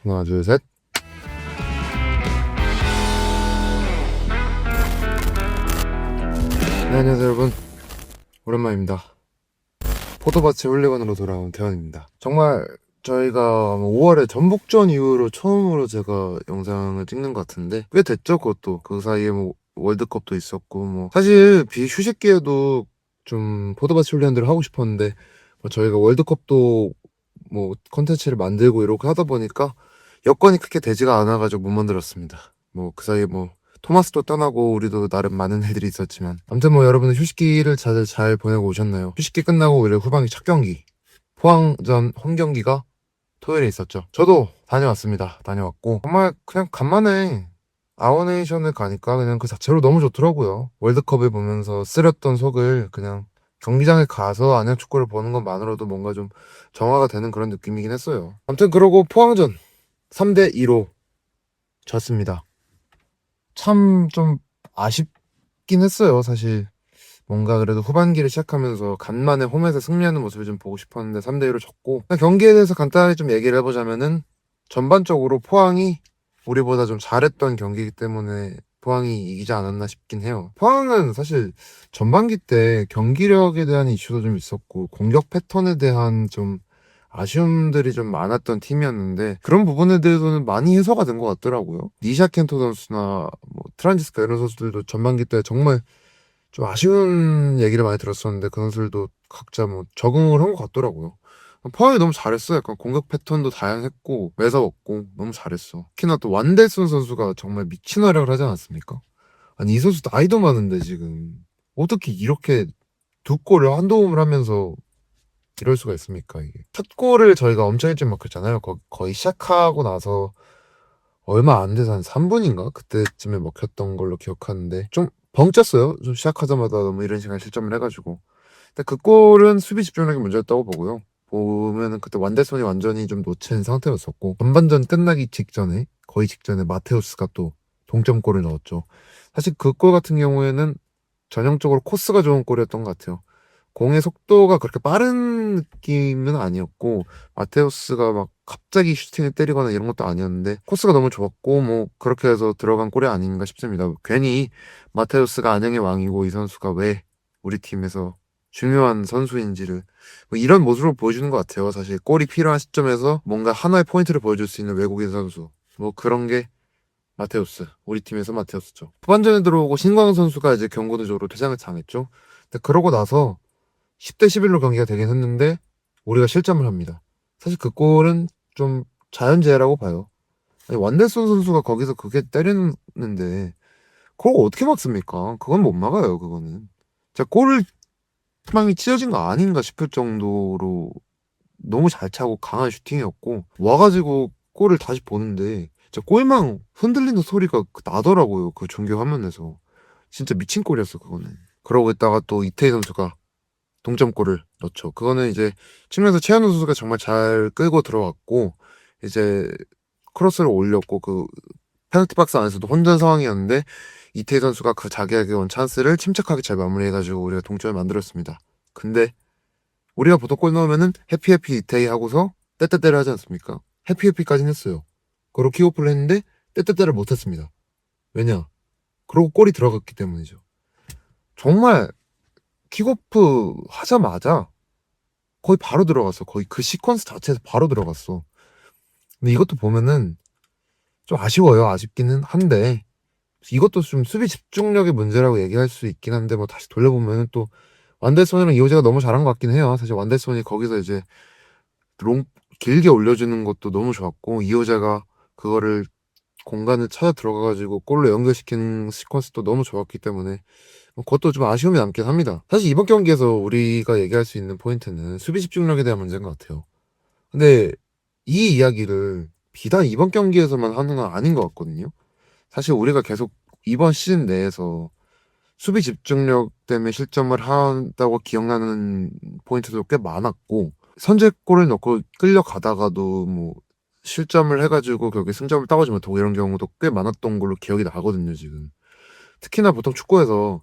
하나, 둘, 셋. 네, 안녕하세요, 여러분. 오랜만입니다. 포도밭의 훌리건으로 돌아온 대원입니다. 정말 저희가 5월에 전북전 이후로 처음으로 제가 영상을 찍는 것 같은데 꽤 됐죠, 그것도. 그 사이에 뭐 월드컵도 있었고 뭐 사실 비휴식기에도 좀 포도밭의 훌리건들을 하고 싶었는데 뭐 저희가 월드컵도 뭐 컨텐츠를 만들고 이렇게 하다 보니까 여건이 그렇게 되지가 않아가지고 못 만들었습니다. 뭐 그 사이에 뭐 토마스도 떠나고 우리도 나름 많은 일들이 있었지만 아무튼 뭐 여러분은 휴식기를 다들 잘 보내고 오셨나요? 휴식기 끝나고 오히려 후반기 첫 경기 포항전 홈 경기가 토요일에 있었죠. 저도 다녀왔습니다. 다녀왔고 정말 그냥 간만에 아워네이션을 가니까 그냥 그 자체로 너무 좋더라고요. 월드컵을 보면서 쓰렸던 속을 그냥 경기장에 가서 안양 축구를 보는 것만으로도 뭔가 좀 정화가 되는 그런 느낌이긴 했어요. 아무튼 그러고 포항전 3대2로 졌습니다. 참 좀 아쉽긴 했어요, 사실. 뭔가 그래도 후반기를 시작하면서 간만에 홈에서 승리하는 모습을 좀 보고 싶었는데 3대2로 졌고 경기에 대해서 간단히 좀 얘기를 해보자면은 전반적으로 포항이 우리보다 좀 잘했던 경기이기 때문에 포항이 이기지 않았나 싶긴 해요. 포항은 사실 전반기 때 경기력에 대한 이슈도 좀 있었고 공격 패턴에 대한 좀 아쉬움들이 좀 많았던 팀이었는데 그런 부분에 대해서는 많이 해소가 된 것 같더라고요. 니샤 켄토 선수나 뭐 트란지스카 이런 선수들도 전반기 때 정말 좀 아쉬운 얘기를 많이 들었었는데 그 선수들도 각자 뭐 적응을 한 것 같더라고요. 포항이 너무 잘했어. 약간 공격 패턴도 다양했고 매서웠고 너무 잘했어. 특히나 또 완델슨 선수가 정말 미친 활약을 하지 않았습니까? 아니 이 선수 나이도 많은데 지금 어떻게 이렇게 두 골을 한 도움을 하면서 이럴 수가 있습니까 이게. 첫 골을 저희가 엄청 일찍 먹혔잖아요. 거의 시작하고 나서 얼마 안 돼서 한 3분인가? 그때쯤에 먹혔던 걸로 기억하는데 좀 벙쪘어요. 좀 시작하자마자 너무 이런 시간 실점을 해가지고. 근데 그 골은 수비 집중력이 문제였다고 보고요. 보면은 그때 완대손이 완전히 좀 놓친 상태였었고 전반전 끝나기 직전에 거의 직전에 마테우스가 또 동점골을 넣었죠. 사실 그 골 같은 경우에는 전형적으로 코스가 좋은 골이었던 것 같아요. 공의 속도가 그렇게 빠른 느낌은 아니었고 마테우스가 막 갑자기 슈팅을 때리거나 이런 것도 아니었는데 코스가 너무 좋았고 뭐 그렇게 해서 들어간 골이 아닌가 싶습니다. 괜히 마테우스가 안양의 왕이고 이 선수가 왜 우리 팀에서 중요한 선수인지를 뭐 이런 모습으로 보여주는 것 같아요. 사실 골이 필요한 시점에서 뭔가 하나의 포인트를 보여줄 수 있는 외국인 선수 뭐 그런 게 마테우스 우리 팀에서 마테우스죠. 후반전에 들어오고 신광 선수가 이제 경고누적으로 퇴장을 당했죠. 근데 그러고 나서 10대 11로 경기가 되긴 했는데 우리가 실점을 합니다. 사실 그 골은 좀 자연재해라고 봐요. 아니, 완델슨 선수가 거기서 그게 때리는데 그걸 어떻게 막습니까? 그건 못 막아요. 그거는. 진짜 골망이 찢어진 거 아닌가 싶을 정도로 너무 잘 차고 강한 슈팅이었고 와가지고 골을 다시 보는데 진짜 골망 흔들리는 소리가 나더라고요. 그 중계 화면에서. 진짜 미친 골이었어 그거는. 그러고 있다가 또 이태희 선수가 동점골을 넣죠. 그거는 이제 측면에서 최현우 선수가 정말 잘 끌고 들어갔고 이제 크로스를 올렸고 그 페널티 박스 안에서도 혼전 상황이었는데 이태희 선수가 그 자기에게 온 찬스를 침착하게 잘 마무리해가지고 우리가 동점을 만들었습니다. 근데 우리가 보통 골 넣으면은 해피해피 이태희 하고서 떼떼떼를 하지 않습니까? 해피해피까지는 했어요. 그리고 킥오프를 했는데 떼떼떼를 못했습니다. 왜냐? 그러고 골이 들어갔기 때문이죠. 정말 킥오프 하자마자 거의 바로 들어갔어. 거의 그 시퀀스 자체에서 바로 들어갔어. 근데 이것도 보면은 좀 아쉬워요. 아쉽기는 한데 이것도 좀 수비 집중력의 문제라고 얘기할 수 있긴 한데 뭐 다시 돌려보면은 또 완델손이랑 이호재가 너무 잘한 것 같긴 해요. 사실 완델손이 거기서 이제 롱 길게 올려주는 것도 너무 좋았고 이호재가 그거를 공간을 찾아 들어가가지고 골로 연결시키는 시퀀스도 너무 좋았기 때문에 그것도 좀 아쉬움이 남긴 합니다. 사실 이번 경기에서 우리가 얘기할 수 있는 포인트는 수비 집중력에 대한 문제인 것 같아요. 근데 이 이야기를 비단 이번 경기에서만 하는 건 아닌 것 같거든요. 사실 우리가 계속 이번 시즌 내에서 수비 집중력 때문에 실점을 한다고 기억나는 포인트도 꽤 많았고 선제골을 넣고 끌려가다가도 뭐 실점을 해가지고 결국에 승점을 따오지 못하고 이런 경우도 꽤 많았던 걸로 기억이 나거든요, 지금. 특히나 보통 축구에서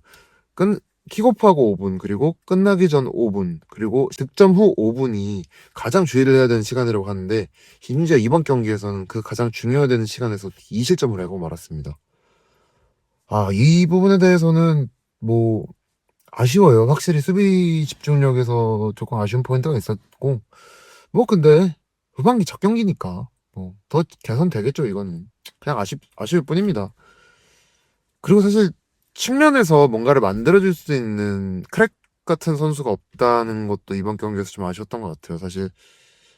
킥오프하고 5분, 그리고 끝나기 전 5분, 그리고 득점 후 5분이 가장 주의를 해야 되는 시간이라고 하는데, 심지어 이번 경기에서는 그 가장 중요해야 되는 시간에서 2실점을 하고 말았습니다. 이 부분에 대해서는 뭐 아쉬워요. 확실히 수비 집중력에서 조금 아쉬운 포인트가 있었고, 뭐 근데 후반기 첫 경기니까 뭐 더 개선되겠죠. 이거는 그냥 아쉬울 뿐입니다. 그리고 사실 측면에서 뭔가를 만들어줄 수 있는 크랙 같은 선수가 없다는 것도 이번 경기에서 좀 아쉬웠던 것 같아요. 사실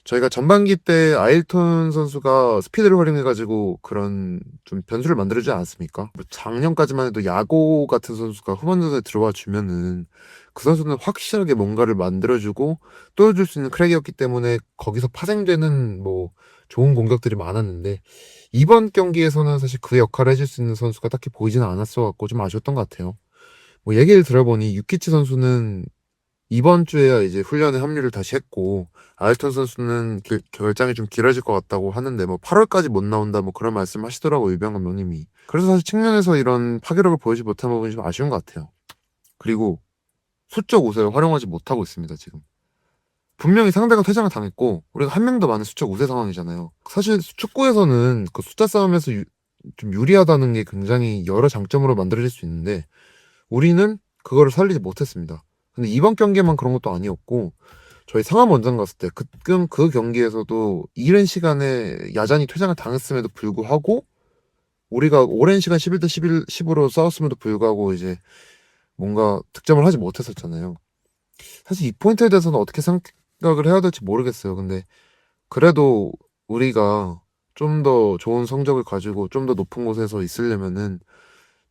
저희가 전반기 때 아일톤 선수가 스피드를 활용해가지고 그런 좀 변수를 만들어주지 않았습니까? 뭐 작년까지만 해도 야고 같은 선수가 후반전에 들어와 주면은 그 선수는 확실하게 뭔가를 만들어주고 또 해줄 수 있는 크랙이었기 때문에 거기서 파생되는 뭐 좋은 공격들이 많았는데 이번 경기에서는 사실 그 역할을 해줄 수 있는 선수가 딱히 보이지는 않았어갖고 좀 아쉬웠던 것 같아요. 뭐 얘기를 들어보니 유키치 선수는 이번 주에야 이제 훈련에 합류를 다시 했고 아일턴 선수는 결장이 좀 길어질 것 같다고 하는데 뭐 8월까지 못 나온다 뭐 그런 말씀 하시더라고요. 유병 감독님이. 그래서 사실 측면에서 이런 파괴력을 보이지 못한 부분이 좀 아쉬운 것 같아요. 그리고 수적 우세를 활용하지 못하고 있습니다. 지금. 분명히 상대가 퇴장을 당했고 우리가 한 명 더 많은 수적 우세 상황이잖아요. 사실 축구에서는 그 숫자 싸움에서 좀 유리하다는 게 굉장히 여러 장점으로 만들어질 수 있는데 우리는 그거를 살리지 못했습니다. 근데 이번 경기만 그런 것도 아니었고 저희 상암 원정 갔을 때 그 경기에서도 이른 시간에 야잔이 퇴장을 당했음에도 불구하고 우리가 오랜 시간 11대 10으로 싸웠음에도 불구하고 이제 뭔가 득점을 하지 못했었잖아요. 사실 이 포인트에 대해서는 어떻게 생각을 해야 될지 모르겠어요. 근데 그래도 우리가 좀 더 좋은 성적을 가지고 좀 더 높은 곳에서 있으려면은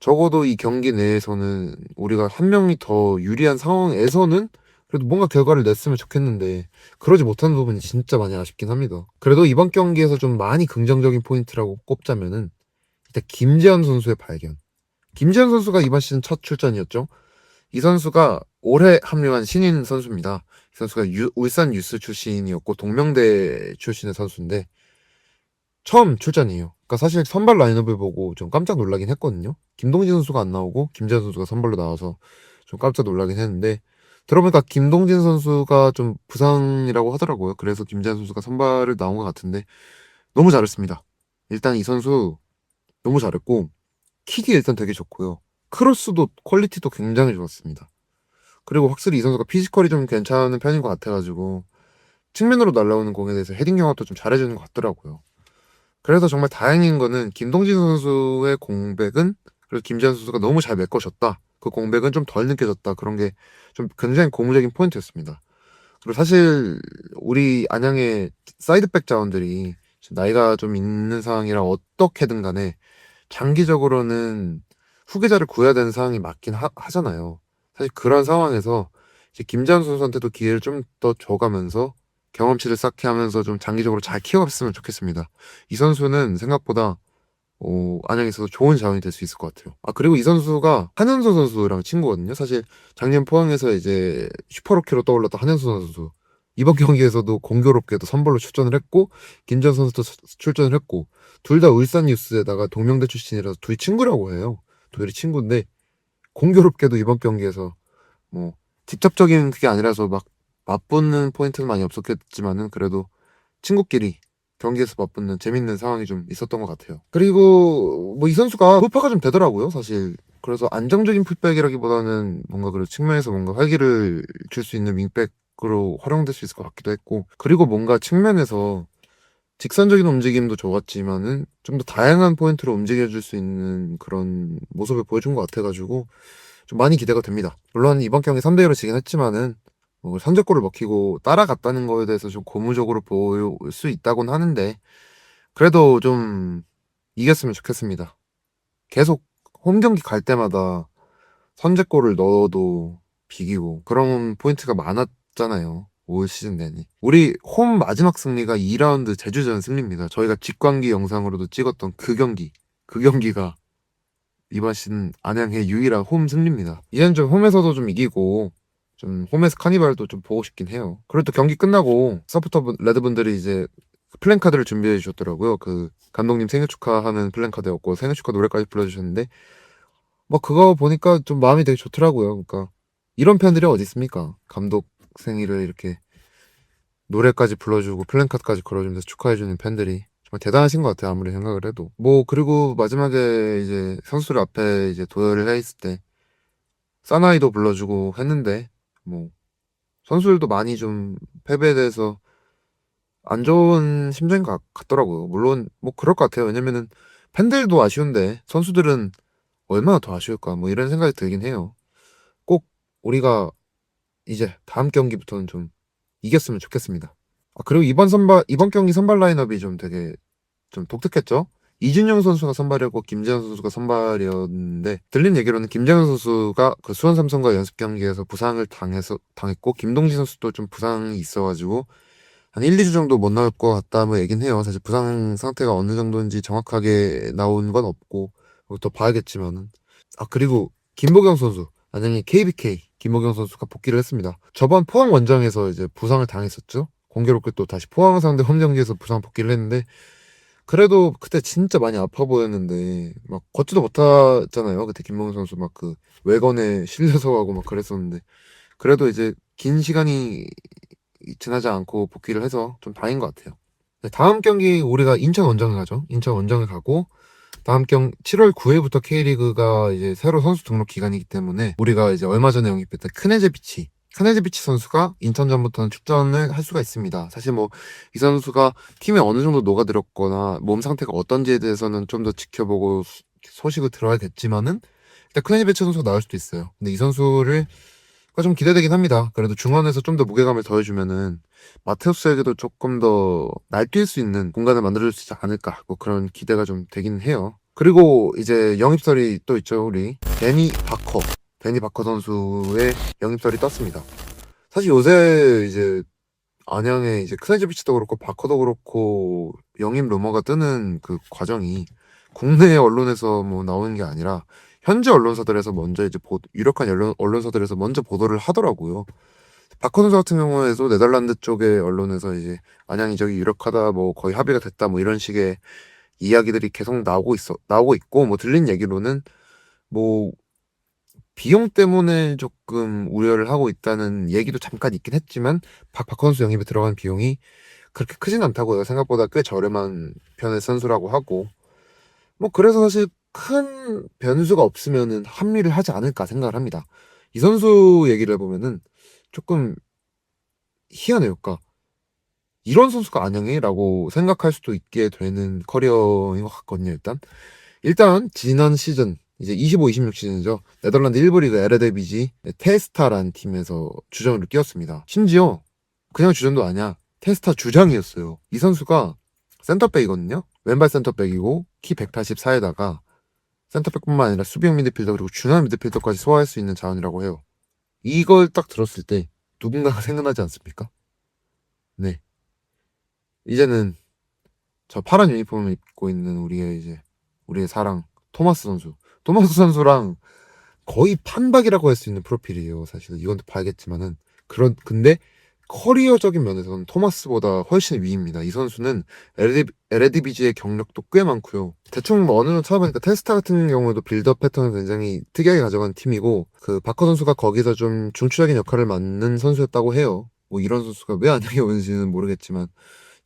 적어도 이 경기 내에서는 우리가 한 명이 더 유리한 상황에서는 그래도 뭔가 결과를 냈으면 좋겠는데 그러지 못하는 부분이 진짜 많이 아쉽긴 합니다. 그래도 이번 경기에서 좀 많이 긍정적인 포인트라고 꼽자면은 일단 김재현 선수의 발견. 김재현 선수가 이번 시즌 첫 출전이었죠. 이 선수가 올해 합류한 신인 선수입니다. 이 선수가 울산 유스 출신이었고 동명대 출신의 선수인데 처음 출전이에요. 그러니까 사실 선발 라인업을 보고 좀 깜짝 놀라긴 했거든요. 김동진 선수가 안 나오고 김재현 선수가 선발로 나와서 좀 깜짝 놀라긴 했는데 들어보니까 김동진 선수가 좀 부상이라고 하더라고요. 그래서 김재현 선수가 선발을 나온 것 같은데 너무 잘했습니다. 일단 이 선수 너무 잘했고 킥이 일단 되게 좋고요. 크로스도 퀄리티도 굉장히 좋았습니다. 그리고 확실히 이 선수가 피지컬이 좀 괜찮은 편인 것 같아가지고 측면으로 날아오는 공에 대해서 헤딩 영합도 좀 잘해주는 것 같더라고요. 그래서 정말 다행인 거는 김동진 선수의 공백은 그리고 김재현 선수가 너무 잘 메꿔줬다. 그 공백은 좀 덜 느껴졌다. 그런 게 좀 굉장히 고무적인 포인트였습니다. 그리고 사실 우리 안양의 사이드백 자원들이 나이가 좀 있는 상황이라 어떻게든 간에 장기적으로는 후계자를 구해야 되는 상황이 맞긴 하잖아요. 사실 그런 상황에서 이제 김재현 선수한테도 기회를 좀 더 줘가면서 경험치를 쌓게 하면서 좀 장기적으로 잘 키워갔으면 좋겠습니다. 이 선수는 생각보다 안양에서도 좋은 자원이 될 수 있을 것 같아요. 그리고 이 선수가 한현수 선수랑 친구거든요. 사실 작년 포항에서 이제 슈퍼로키로 떠올랐던 한현수 선수. 이번 경기에서도 공교롭게도 선발로 출전을 했고 김전 선수도 출전을 했고 둘 다 울산 뉴스에다가 동명대 출신이라서 둘이 친구라고 해요. 둘이 친구인데 공교롭게도 이번 경기에서 뭐 직접적인 그게 아니라서 막 맞붙는 포인트는 많이 없었겠지만은 그래도 친구끼리 경기에서 맞붙는 재밌는 상황이 좀 있었던 것 같아요. 그리고 뭐 이 선수가 후파가 좀 되더라고요, 사실. 그래서 안정적인 풀백이라기보다는 뭔가 그 측면에서 뭔가 활기를 줄 수 있는 윙백으로 활용될 수 있을 것 같기도 했고, 그리고 뭔가 측면에서 직선적인 움직임도 좋았지만은 좀 더 다양한 포인트로 움직여줄 수 있는 그런 모습을 보여준 것 같아가지고 좀 많이 기대가 됩니다. 물론 이번 경기 3대1로 지긴 했지만은 뭐 선제골을 먹히고 따라갔다는 거에 대해서 좀 고무적으로 보일 수 있다곤 하는데 그래도 좀 이겼으면 좋겠습니다. 계속 홈 경기 갈 때마다 선제골을 넣어도 비기고 그런 포인트가 많았잖아요. 올 시즌 내내. 우리 홈 마지막 승리가 2라운드 제주전 승리입니다. 저희가 직관기 영상으로도 찍었던 그 경기. 그 경기가 이번 시즌 안양의 유일한 홈 승리입니다. 이제는 좀 홈에서도 좀 이기고 좀 홈에서 카니발도 좀 보고 싶긴 해요. 그리고 또 경기 끝나고 서포터 레드분들이 이제 플랜카드를 준비해 주셨더라고요. 그 감독님 생일 축하하는 플랜카드였고 생일 축하 노래까지 불러주셨는데 뭐 그거 보니까 좀 마음이 되게 좋더라고요. 그러니까 이런 팬들이 어디 있습니까? 감독 생일을 이렇게 노래까지 불러주고 플랜카드까지 걸어주면서 축하해주는 팬들이 정말 대단하신 것 같아요. 아무리 생각을 해도. 뭐 그리고 마지막에 이제 선수들 앞에 이제 도열을 해 있을 때 사나이도 불러주고 했는데 뭐 선수들도 많이 좀 패배에 대해서 안 좋은 심정인 것 같더라고요. 물론 뭐 그럴 것 같아요. 왜냐면은 팬들도 아쉬운데 선수들은 얼마나 더 아쉬울까 뭐 이런 생각이 들긴 해요. 꼭 우리가 이제 다음 경기부터는 좀 이겼으면 좋겠습니다. 아, 그리고 이번 경기 선발 라인업이 좀 되게 좀 독특했죠? 이준영 선수가 선발이었고 김재현 선수가 선발이었는데 들린 얘기로는 김재현 선수가 그 수원 삼성과 연습 경기에서 부상을 당했고 김동진 선수도 좀 부상이 있어가지고 한 1, 2주 정도 못 나올 것 같다 뭐 얘긴 해요. 사실 부상 상태가 어느 정도인지 정확하게 나온 건 없고 더 봐야겠지만은 그리고 김보경 선수 안양의 KBK 김보경 선수가 복귀를 했습니다. 저번 포항 원정에서 이제 부상을 당했었죠. 공교롭게 또 다시 포항 상대 홈 경기에서 부상 복귀를 했는데 그래도 그때 진짜 많이 아파 보였는데 막 걷지도 못하잖아요. 그때 김보경 선수 막 그 외건에 실려서 하고 막 그랬었는데 그래도 이제 긴 시간이 지나지 않고 복귀를 해서 좀 다행인 것 같아요. 네, 다음 경기 우리가 인천 원정을 가죠. 인천 원정을 가고 다음 7월 9일부터 K리그가 이제 새로 선수 등록 기간이기 때문에 우리가 이제 얼마 전에 영입했던 크네제비치 선수가 인천전부터는 출전을 할 수가 있습니다. 사실 뭐 이 선수가 팀에 어느 정도 녹아들었거나 몸 상태가 어떤지에 대해서는 좀 더 지켜보고 소식을 들어야겠지만은 일단 크네제비치 선수가 나올 수도 있어요. 근데 이 선수를 좀 기대되긴 합니다. 그래도 중원에서 좀 더 무게감을 더해주면은 마테우스에게도 조금 더 날뛸 수 있는 공간을 만들어줄 수 있지 않을까 뭐 그런 기대가 좀 되긴 해요. 그리고 이제 영입설이 또 있죠. 우리 데니 바커 선수의 영입설이 떴습니다. 사실 요새 이제 안양에 이제 크네즈비치도 그렇고 바커도 그렇고 영입 루머가 뜨는 그 과정이 국내 언론에서 뭐 나오는 게 아니라 현지 언론사들에서 먼저 이제 유력한 언론사들에서 먼저 보도를 하더라고요. 바커 선수 같은 경우에도 네덜란드 쪽의 언론에서 이제 안양이 저기 유력하다 뭐 거의 합의가 됐다 뭐 이런 식의 이야기들이 계속 나오고 있고 뭐 들린 얘기로는 뭐 비용 때문에 조금 우려를 하고 있다는 얘기도 잠깐 있긴 했지만 박박 선수 영입에 들어간 비용이 그렇게 크진 않다고요. 생각보다 꽤 저렴한 편의 선수라고 하고 뭐 그래서 사실 큰 변수가 없으면은 합류를 하지 않을까 생각을 합니다. 이 선수 얘기를 해보면은 조금 희한해요. 그러니까 이런 선수가 안양에? 라고 생각할 수도 있게 되는 커리어인 것 같거든요. 일단 지난 시즌 이제 25-26 시즌이죠. 네덜란드 1부 리그 에르데비지 테스타라는 팀에서 주전으로 뛰었습니다. 심지어 그냥 주전도 아니야. 테스타 주장이었어요. 이 선수가 센터백이거든요. 왼발 센터백이고 키 184에다가 센터백뿐만 아니라 수비형 미드필더 그리고 중앙 미드필더까지 소화할 수 있는 자원이라고 해요. 이걸 딱 들었을 때 누군가가 생각나지 않습니까? 네. 이제는 저 파란 유니폼을 입고 있는 우리의 사랑 토마스 선수. 토마스 선수랑 거의 판박이라고 할 수 있는 프로필이에요. 사실 이건 또 봐야겠지만은 근데 커리어적인 면에서는 토마스보다 훨씬 위입니다. 이 선수는 에레디비지의 경력도 꽤 많고요. 대충 뭐 어느 정도 찾아보니까 테스타 같은 경우도 빌드업 패턴을 굉장히 특이하게 가져간 팀이고 그 바커 선수가 거기서 좀 중추적인 역할을 맡는 선수였다고 해요. 뭐 이런 선수가 왜 안양에 오는지는 모르겠지만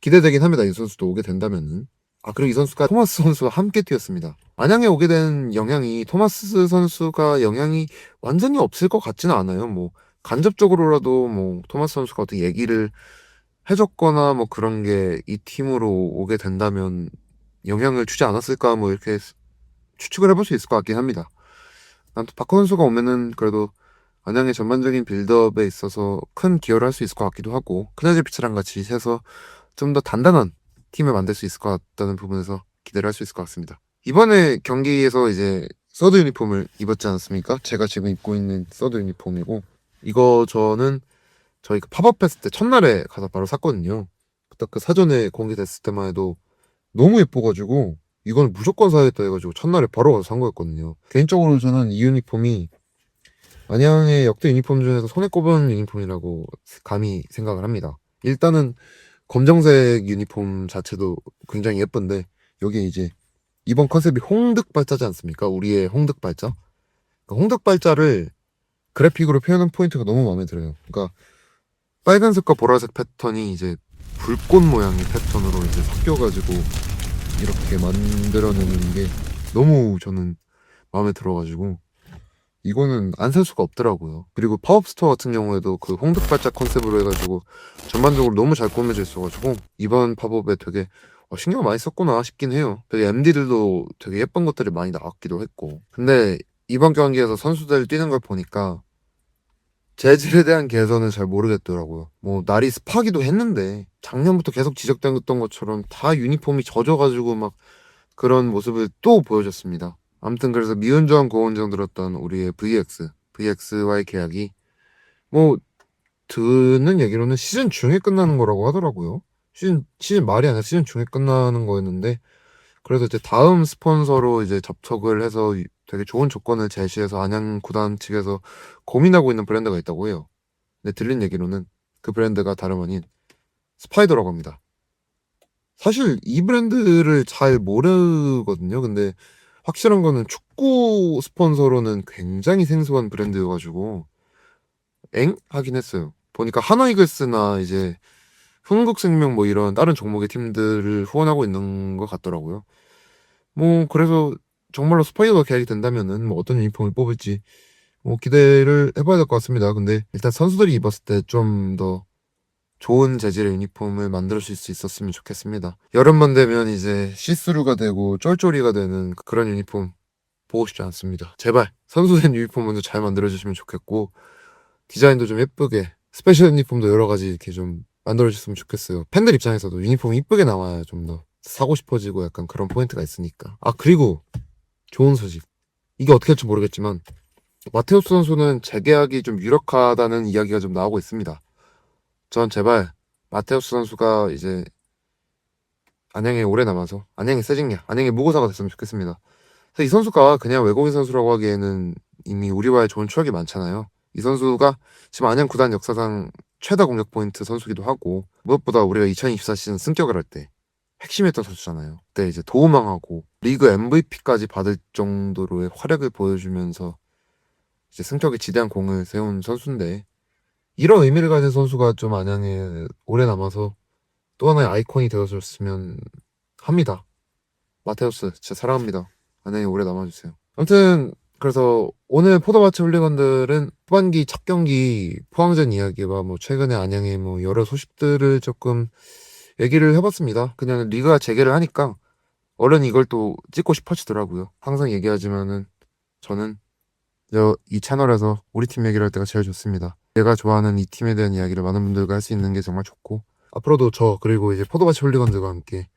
기대되긴 합니다. 이 선수도 오게 된다면은. 그리고 이 선수가 토마스 선수와 함께 뛰었습니다. 안양에 오게 된 영향이 토마스 선수가 영향이 완전히 없을 것 같지는 않아요. 뭐 간접적으로라도 뭐 토마스 선수가 어떻게 얘기를 해줬거나 뭐 그런 게 이 팀으로 오게 된다면 영향을 주지 않았을까 뭐 이렇게 추측을 해볼 수 있을 것 같긴 합니다. 난 또 박호 선수가 오면은 그래도 안양의 전반적인 빌드업에 있어서 큰 기여를 할 수 있을 것 같기도 하고 크네즈비치랑 같이 해서 좀 더 단단한 팀을 만들 수 있을 것 같다는 부분에서 기대를 할 수 있을 것 같습니다. 이번에 경기에서 이제 서드 유니폼을 입었지 않습니까? 제가 지금 입고 있는 서드 유니폼이고 이거 저는 저희 그 팝업 했을 때 첫날에 가서 바로 샀거든요. 딱 그 사전에 공개됐을 때만 해도 너무 예뻐가지고 이건 무조건 사야겠다 해가지고 첫날에 바로 가서 산 거였거든요. 개인적으로 저는 이 유니폼이 안양의 역대 유니폼 중에서 손에 꼽은 유니폼이라고 감히 생각을 합니다. 일단은 검정색 유니폼 자체도 굉장히 예쁜데 여기에 이제 이번 컨셉이 홍득발자지 않습니까? 우리의 홍득발자. 그러니까 홍득발자를 그래픽으로 표현한 포인트가 너무 마음에 들어요. 그러니까 빨간색과 보라색 패턴이 이제 불꽃 모양의 패턴으로 이제 섞여가지고 이렇게 만들어내는 게 너무 저는 마음에 들어가지고 이거는 안 살 수가 없더라고요. 그리고 팝업 스토어 같은 경우에도 그 홍득발짝 컨셉으로 해가지고 전반적으로 너무 잘 꾸며져 있어가지고 이번 팝업에 되게 신경 많이 썼구나 싶긴 해요. 되게 MD들도 되게 예쁜 것들이 많이 나왔기도 했고. 근데 이번 경기에서 선수들 뛰는 걸 보니까 재질에 대한 개선은 잘 모르겠더라고요. 뭐 날이 습하기도 했는데 작년부터 계속 지적됐던 것처럼 다 유니폼이 젖어가지고 막 그런 모습을 또 보여줬습니다. 아무튼 그래서 미운정 고운정 들었던 우리의 VX와의 계약이 뭐 듣는 얘기로는 시즌 중에 끝나는 거라고 하더라고요. 시즌 말이 아니라 시즌 중에 끝나는 거였는데 그래서 이제 다음 스폰서로 이제 접촉을 해서 되게 좋은 조건을 제시해서 안양 구단 측에서 고민하고 있는 브랜드가 있다고 해요. 근데 들린 얘기로는 그 브랜드가 다름 아닌 스파이더라고 합니다. 사실 이 브랜드를 잘 모르거든요. 근데 확실한 거는 축구 스폰서로는 굉장히 생소한 브랜드여가지고 엥? 하긴 했어요. 보니까 하나이글스나 이제 흥국생명 뭐 이런 다른 종목의 팀들을 후원하고 있는 것 같더라고요. 뭐 그래서 정말로 스파이더가 계약이 된다면은 뭐 어떤 유니폼을 뽑을지 뭐 기대를 해봐야 될 것 같습니다. 근데 일단 선수들이 입었을 때 좀 더 좋은 재질의 유니폼을 만들어줄 수 있었으면 좋겠습니다. 여름만 되면 이제 시스루가 되고 쫄쫄이가 되는 그런 유니폼 보고 싶지 않습니다. 제발 선수된 유니폼 먼저 잘 만들어주시면 좋겠고 디자인도 좀 예쁘게 스페셜 유니폼도 여러 가지 이렇게 좀 만들어주셨으면 좋겠어요. 팬들 입장에서도 유니폼이 이쁘게 나와야 좀 더 사고 싶어지고 약간 그런 포인트가 있으니까. 아 그리고 좋은 소식. 이게 어떻게 할지 모르겠지만 마테우스 선수는 재계약이 좀 유력하다는 이야기가 좀 나오고 있습니다. 전 제발 마테우스 선수가 이제 안양에 오래 남아서 안양의 세징야, 안양의 무고사가 됐으면 좋겠습니다. 이 선수가 그냥 외국인 선수라고 하기에는 이미 우리와의 좋은 추억이 많잖아요. 이 선수가 지금 안양 구단 역사상 최다 공격 포인트 선수기도 하고 무엇보다 우리가 2024 시즌 승격을 할 때 핵심이었던 선수잖아요. 그때 이제 도움왕하고 리그 MVP까지 받을 정도로의 활약을 보여주면서 이제 승격에 지대한 공을 세운 선수인데 이런 의미를 가진 선수가 좀 안양에 오래 남아서 또 하나의 아이콘이 되어줬으면 합니다. 마테우스 진짜 사랑합니다. 안양에 오래 남아주세요. 아무튼 그래서 오늘 포도마치 홀리건들은 후반기 첫 경기 포항전 이야기와 뭐 최근에 안양의 뭐 여러 소식들을 조금 얘기를 해봤습니다. 그냥 리그가 재개를 하니까 얼른 이걸 또 찍고 싶어지더라고요. 항상 얘기하지만은 저는 이 채널에서 우리 팀 얘기를 할 때가 제일 좋습니다. 내가 좋아하는 이 팀에 대한 이야기를 많은 분들과 할 수 있는 게 정말 좋고 앞으로도 저 그리고 이제 포도마치 홀리건들과 함께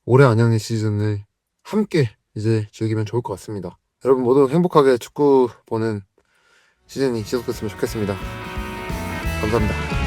올해 안양의 시즌을 함께 이제 즐기면 좋을 것 같습니다. 여러분 모두 행복하게 축구 보는 시즌이 지속됐으면 좋겠습니다. 감사합니다.